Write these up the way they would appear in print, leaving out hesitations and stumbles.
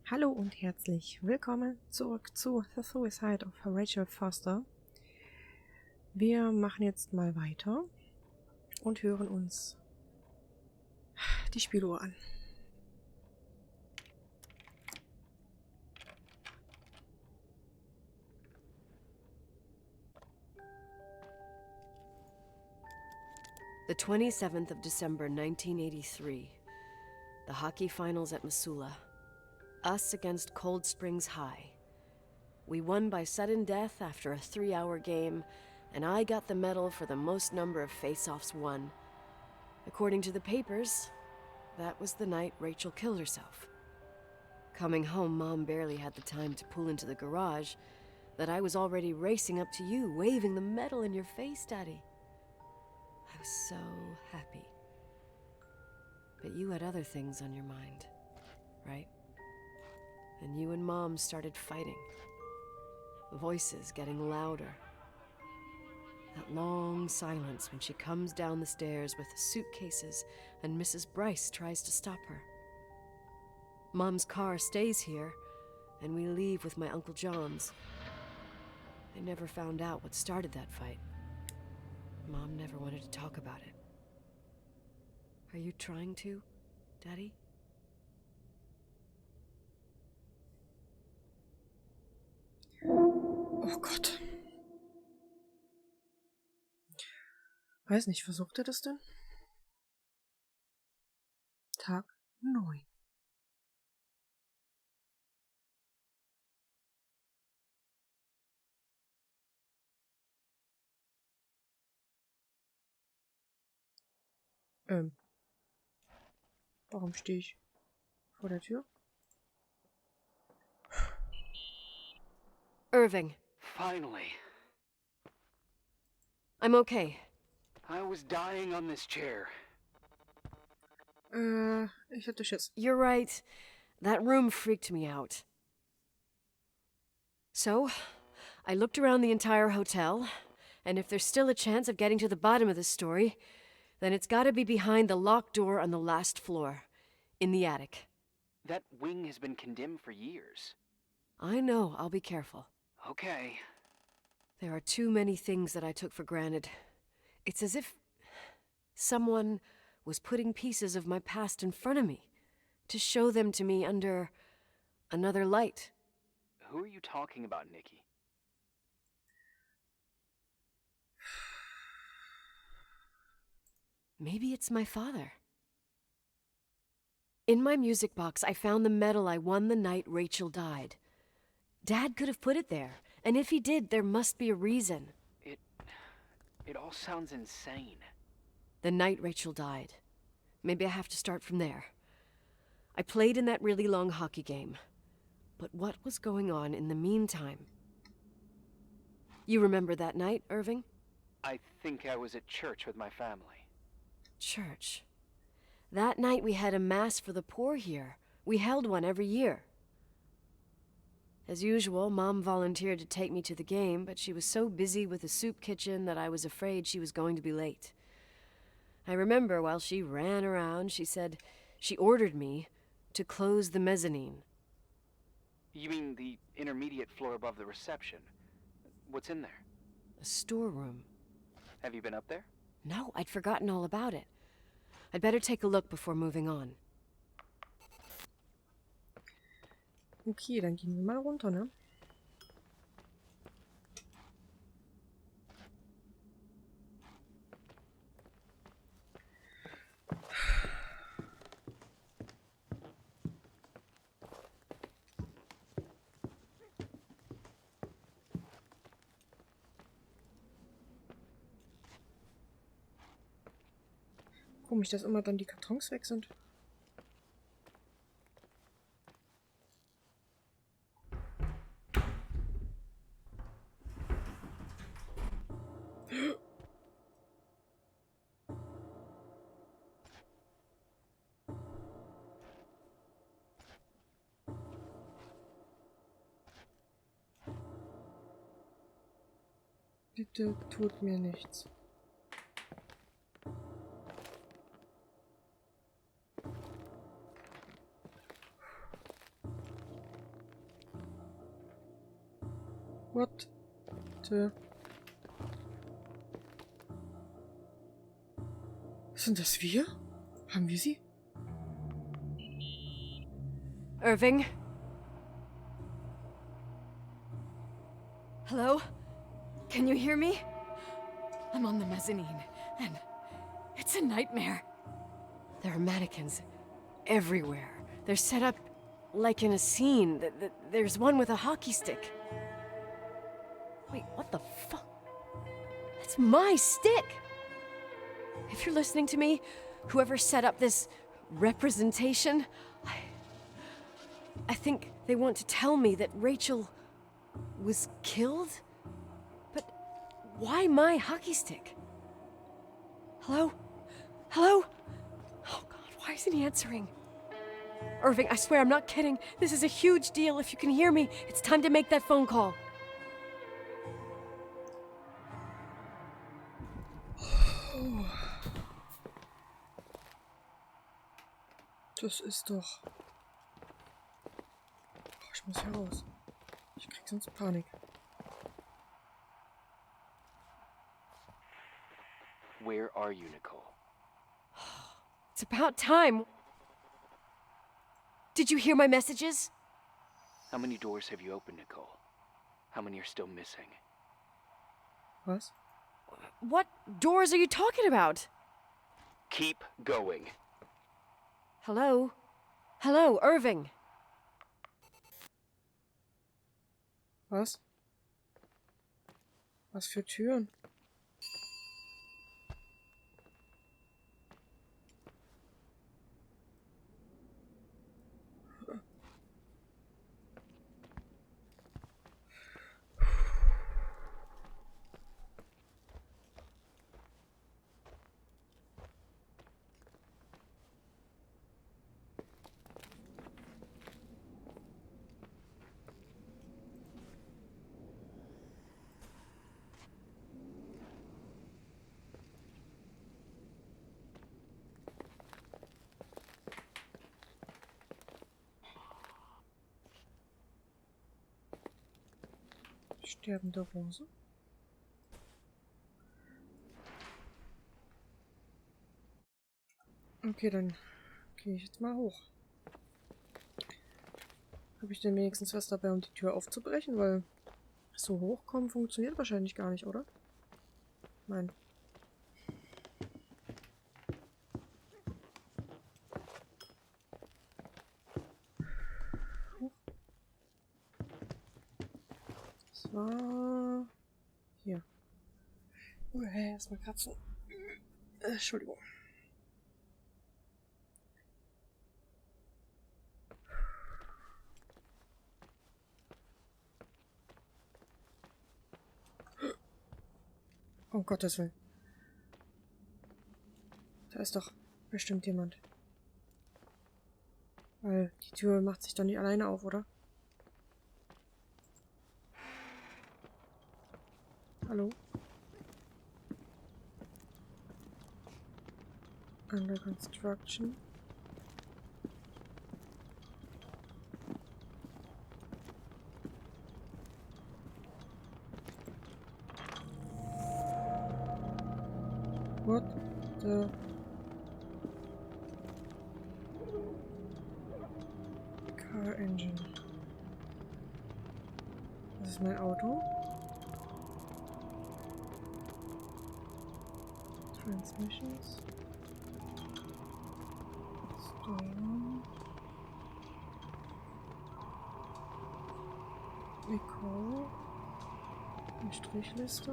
Hallo und herzlich willkommen zurück zu The Suicide of Rachel Foster. Wir machen jetzt mal weiter und hören uns die Spieluhr an. The 27th of December, 1983. The hockey finals at Missoula. Us against Cold Springs High. We won by sudden death after a 3-hour game, and I got the medal for the most number of face-offs won. According to the papers, that was the night Rachel killed herself. Coming home, Mom barely had the time to pull into the garage that I was already racing up to you, waving the medal in your face, Daddy. I was so happy. But you had other things on your mind, right? And you and Mom started fighting. Voices getting louder. That long silence when she comes down the stairs with the suitcases and Mrs. Bryce tries to stop her. Mom's car stays here, and we leave with my Uncle John's. I never found out what started that fight. Mom never wanted to talk about it. Are you trying to, Daddy? Oh Gott. Weiß nicht, versucht er das denn? Tag 9. Warum stehe ich vor der Tür? Irving. Finally. I'm okay. I was dying on this chair. Ich hatte Schiss. You're right. That room freaked me out. So, I looked around the entire hotel, and if there's still a chance of getting to the bottom of this story, then it's gotta be behind the locked door on the last floor, in the attic. That wing has been condemned for years. I know, I'll be careful. Okay. There are too many things that I took for granted. It's as if someone was putting pieces of my past in front of me, to show them to me under another light. Who are you talking about, Nikki? Maybe it's my father. In my music box, I found the medal I won the night Rachel died. Dad could have put it there, and if he did, there must be a reason. It all sounds insane. The night Rachel died. Maybe I have to start from there. I played in that really long hockey game. But what was going on in the meantime? You remember that night, Irving? I think I was at church with my family. Church. That night we had a mass for the poor here. We held one every year. As usual, Mom volunteered to take me to the game, but she was so busy with the soup kitchen that I was afraid she was going to be late. I remember while she ran around, she said she ordered me to close the mezzanine. You mean the intermediate floor above the reception? What's in there? A storeroom. Have you been up there? No, I'd forgotten all about it. I'd better take a look before moving on. Okay, dann gehen wir mal runter, ne? Komisch, dass immer dann die Kartons weg sind. Bitte tut mir nichts. What the... Sind das wir? Haben wir sie? Irving? Hello? Can you hear me? I'm on the mezzanine, and it's a nightmare. There are mannequins everywhere. They're set up like in a scene. There's one with a hockey stick. Wait, what the fuck? That's my stick! If you're listening to me, whoever set up this representation, I think they want to tell me that Rachel was killed? But why my hockey stick? Hello? Hello? Oh God, why isn't he answering? Irving, I swear I'm not kidding. This is a huge deal. If you can hear me, it's time to make that phone call. Das ist doch... Oh, ich muss hier raus. Ich krieg sonst Panik. Where are you, Nicole? It's about time. Did you hear my messages? How many doors have you opened, Nicole? How many are still missing? Was? What doors are you talking about? Keep going. Hello? Hello, Irving. Was? Was für Türen? Sterbende Rose. Okay, dann gehe ich jetzt mal hoch. Habe ich denn wenigstens was dabei, um die Tür aufzubrechen? Weil so hochkommen funktioniert wahrscheinlich gar nicht, oder? Nein. Das war... Hier. Erstmal kratzen. Entschuldigung. Um Gottes Willen. Da ist doch bestimmt jemand. Weil die Tür macht sich doch nicht alleine auf, oder? Hallo? Under construction. What the... Car engine. Das ist mein Auto. Transmissions. Storm. Nicole. Eine Strichliste.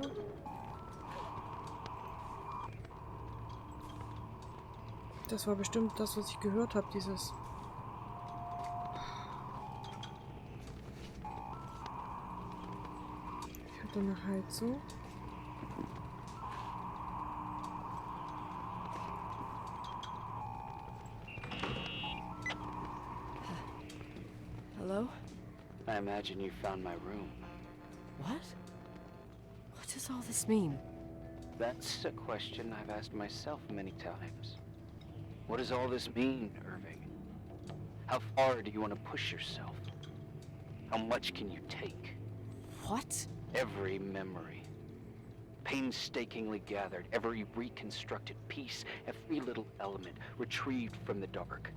Das war bestimmt das, was ich gehört habe, dieses... Ich hatte eine Heizung. Hello? I imagine you found my room. What? What does all this mean? That's a question I've asked myself many times. What does all this mean, Irving? How far do you want to push yourself? How much can you take? What? Every memory. Painstakingly gathered, every reconstructed piece, every little element retrieved from the dark.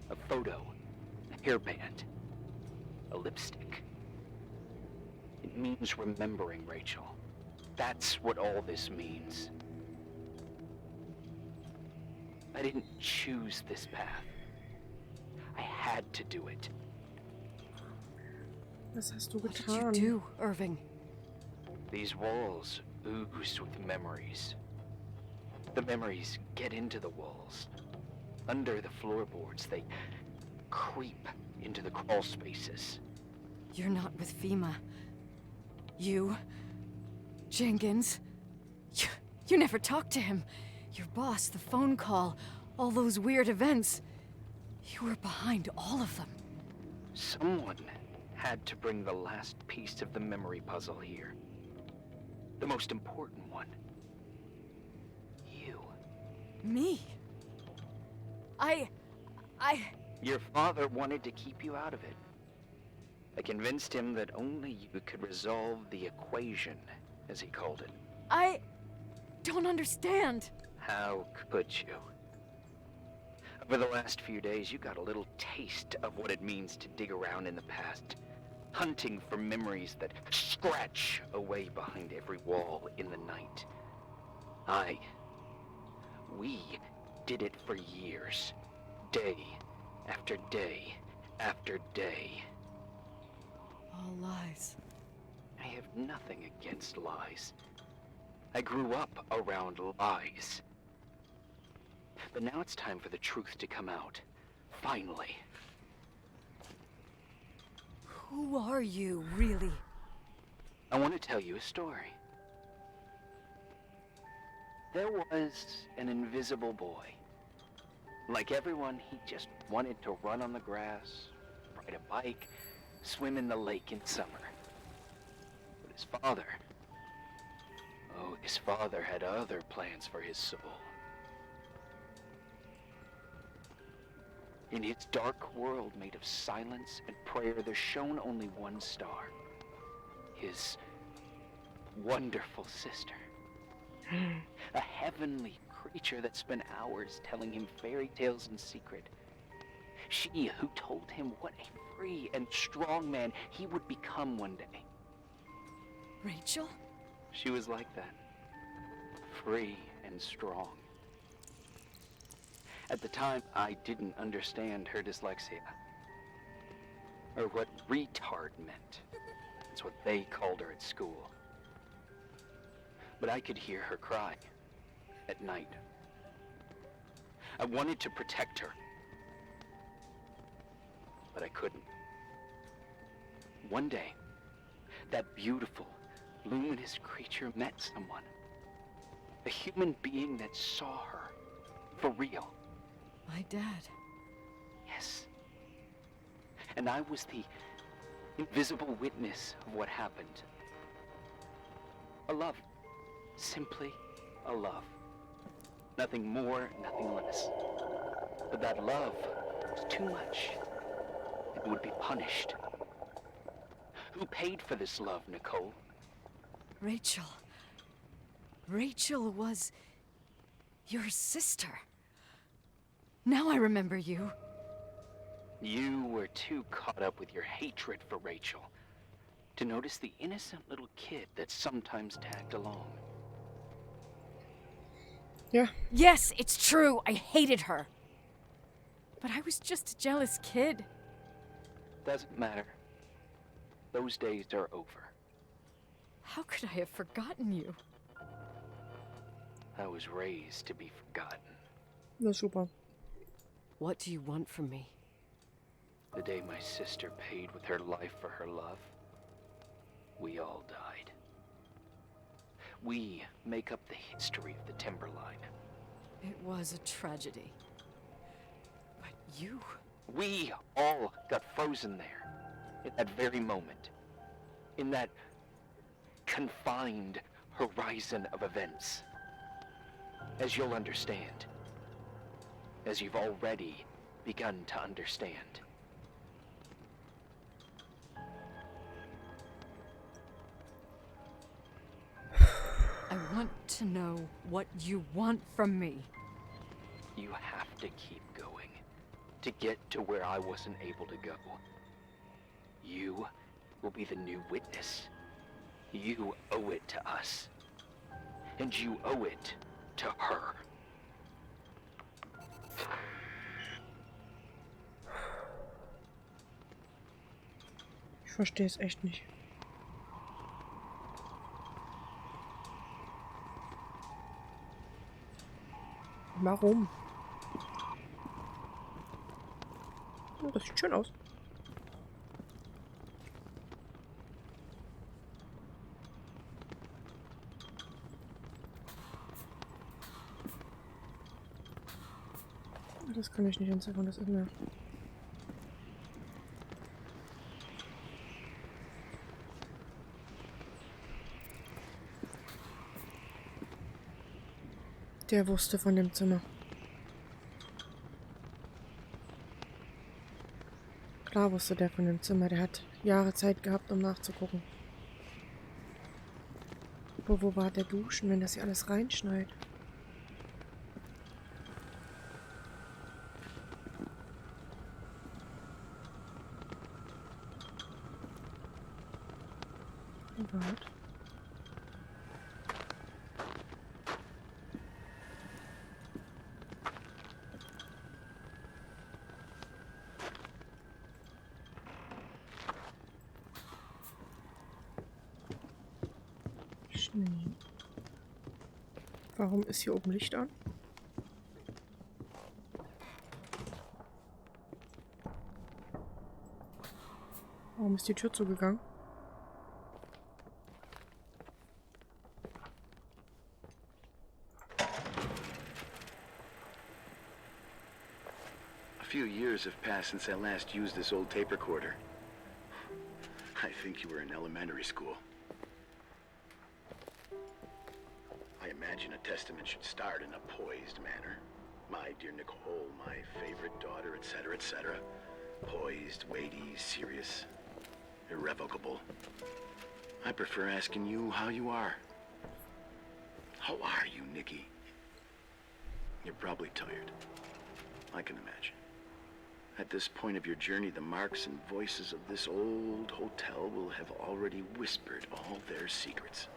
A photo, a hairband, a lipstick. It means remembering, Rachel. That's what all this means. I didn't choose this path. I had to do it. Was hast du What did getan? you do, Irving? These walls ooze with memories. The memories get into the walls. Under the floorboards, they creep into the crawl spaces. You're not with FEMA. You... Jenkins... You never talked to him. Your boss, the phone call, all those weird events. You were behind all of them. Someone had to bring the last piece of the memory puzzle here. The most important one. You. Me? I... Your father wanted to keep you out of it. I convinced him that only you could resolve the equation, as he called it. I don't understand. How could you? Over the last few days, you got a little taste of what it means to dig around in the past, hunting for memories that scratch away behind every wall in the night. We did it for years, day after day after day. All lies. I have nothing against lies. I grew up around lies. But now it's time for the truth to come out. Finally. Who are you, really? I want to tell you a story. There was an invisible boy. Like everyone, he just wanted to run on the grass, ride a bike, swim in the lake in summer. But his father had other plans for his soul. In his dark world made of silence and prayer, there shone only one star. His wonderful sister. A heavenly creature that spent hours telling him fairy tales in secret. She who told him what a free and strong man he would become one day. Rachel? She was like that. Free and strong. At the time, I didn't understand her dyslexia. Or what retard meant. That's what they called her at school. But I could hear her cry at night. I wanted to protect her. But I couldn't. One day, that beautiful, luminous creature met someone. A human being that saw her for real. My dad. Yes. And I was the invisible witness of what happened. A love. Simply a love. Nothing more, nothing less. But that love was too much. It would be punished. Who paid for this love, Nicole? Rachel. Rachel was your sister. Now I remember you. You were too caught up with your hatred for Rachel to notice the innocent little kid that sometimes tagged along. Ja. Yes, it's true. I hated her. But I was just a jealous kid. Doesn't matter. Those days are over. How could I have forgotten you? I was raised to be forgotten. Na super. What do you want from me? The day my sister paid with her life for her love, we all died. We make up the history of the Timberline. It was a tragedy. But you... We all got frozen there, in that very moment. In that confined horizon of events. As you'll understand. As you've already begun to understand. want to know what you want from me. You have to keep going to get to where I wasn't able to go. You will be the new witness. You owe it to us. And you owe it to her. Ich verstehe es echt nicht. Warum? Oh, das sieht schön aus. Das kann ich nicht entziffern, das ist mir. Der wusste von dem Zimmer. Klar wusste der von dem Zimmer. Der hat Jahre Zeit gehabt, um nachzugucken. Aber wo war der Duschen, wenn das hier alles reinschneit? Warte. Schnee. Warum ist hier oben Licht an? Warum ist die Tür zugegangen? A few years have passed since I last used this old tape recorder. I think you were in elementary school. I imagine a testament should start in a poised manner. My dear Nicole, my favorite daughter, etc., etc. Poised, weighty, serious, irrevocable. I prefer asking you how you are. How are you, Nikki? You're probably tired. I can imagine. At this point of your journey, the marks and voices of this old hotel will have already whispered all their secrets.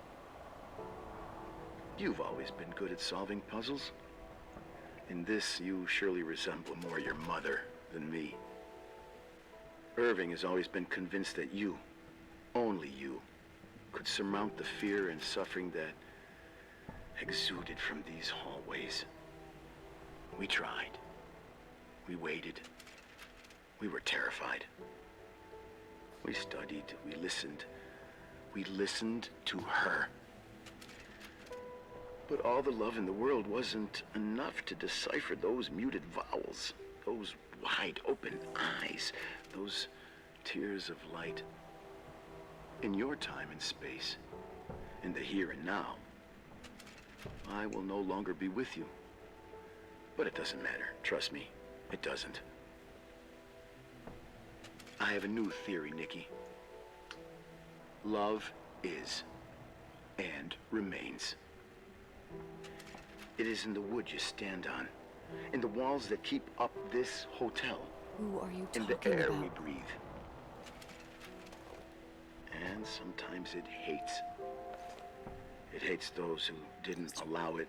You've always been good at solving puzzles. In this, you surely resemble more your mother than me. Irving has always been convinced that you, only you, could surmount the fear and suffering that exuded from these hallways. We tried. We waited. We were terrified. We studied. We listened. We listened to her. But all the love in the world wasn't enough to decipher those muted vowels, those wide open eyes, those tears of light. In your time and space, in the here and now, I will no longer be with you. But it doesn't matter. Trust me, it doesn't. I have a new theory, Nikki. Love is and remains. It is in the wood you stand on, in the walls that keep up this hotel, Who are you in talking the air about? we breathe. And sometimes it hates. It hates those who didn't allow it,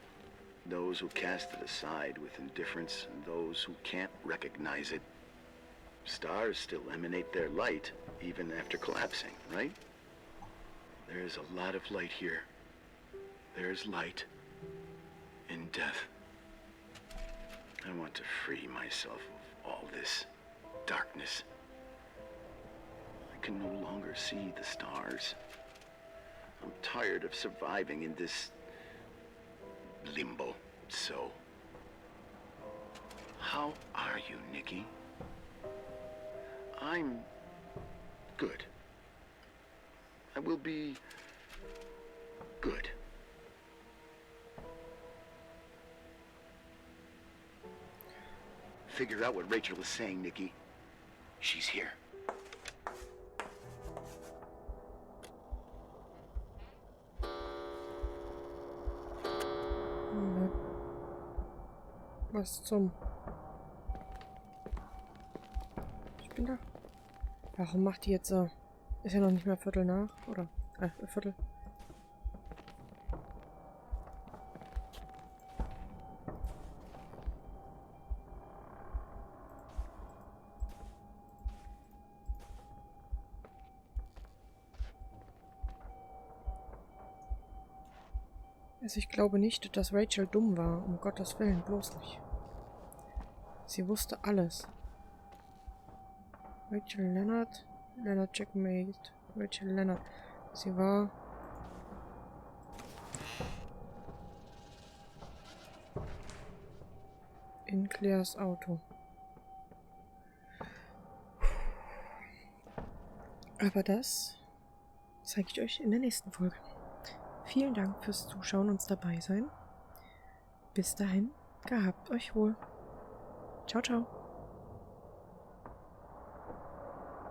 those who cast it aside with indifference, and those who can't recognize it. Stars still emanate their light, even after collapsing, right? There is a lot of light here. There is light in death. I want to free myself of all this darkness. I can no longer see the stars. I'm tired of surviving in this limbo. So, how are you, Nikki? I'm good. I will be good. Figure out what Rachel is saying, Nikki. She's here. Was zum... Ich bin da. Warum macht die jetzt so? Ist ja noch nicht mehr Viertel nach, oder? Viertel. Also ich glaube nicht, dass Rachel dumm war, um Gottes Willen, bloß nicht. Sie wusste alles. Rachel Leonard, Leonard Checkmate, Rachel Leonard. Sie war... in Claires Auto. Aber das zeige ich euch in der nächsten Folge. Vielen Dank fürs Zuschauen und dabei sein. Bis dahin, gehabt euch wohl. Ciao, ciao.